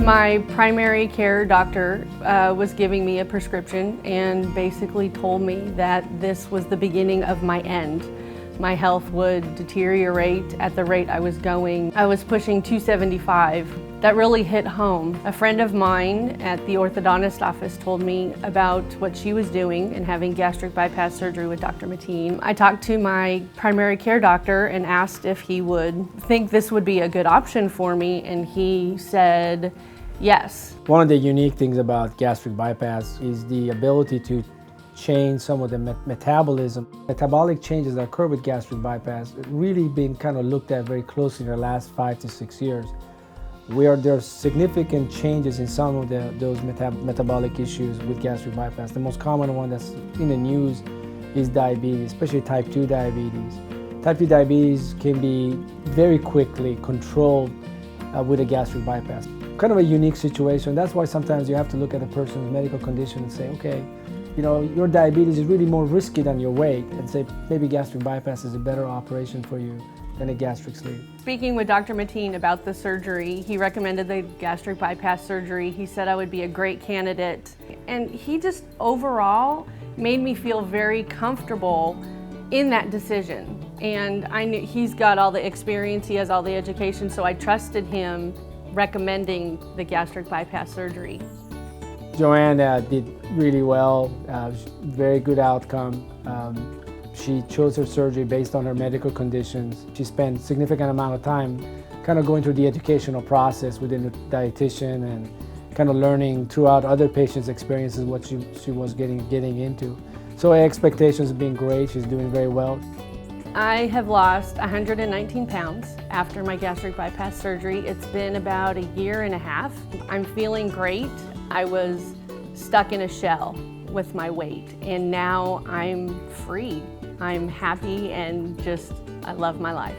My primary care doctor was giving me a prescription and basically told me that this was the beginning of my end. My health would deteriorate at the rate I was going. I was pushing 275. That really hit home. A friend of mine at the orthodontist office told me about what she was doing and having gastric bypass surgery with Dr. Matin. I talked to my primary care doctor and asked if he would think this would be a good option for me, and he said yes. One of the unique things about gastric bypass is the ability to change some of the metabolism. Metabolic changes that occur with gastric bypass really been kind of looked at very closely in the last 5 to 6 years. There's significant changes in some of those metabolic issues with gastric bypass. The most common one that's in the news is diabetes, especially type 2 diabetes. Type 2 diabetes can be very quickly controlled with a gastric bypass. Kind of a unique situation. That's why sometimes you have to look at a person's medical condition and say, okay, you know, your diabetes is really more risky than your weight, and say maybe gastric bypass is a better operation for you than a gastric sleeve. Speaking with Dr. Matin about the surgery, he recommended the gastric bypass surgery. He said I would be a great candidate. And he just overall made me feel very comfortable in that decision. And I knew he's got all the experience, he has all the education, so I trusted him recommending the gastric bypass surgery. Joanne did really well, very good outcome. She chose her surgery based on her medical conditions. She spent a significant amount of time kind of going through the educational process within the dietitian and kind of learning throughout other patients' experiences what she was getting into. So her expectations have been great. She's doing very well. I have lost 119 pounds after my gastric bypass surgery. It's been about a year and a half. I'm feeling great. I was stuck in a shell with my weight, and now I'm free. I'm happy and I love my life.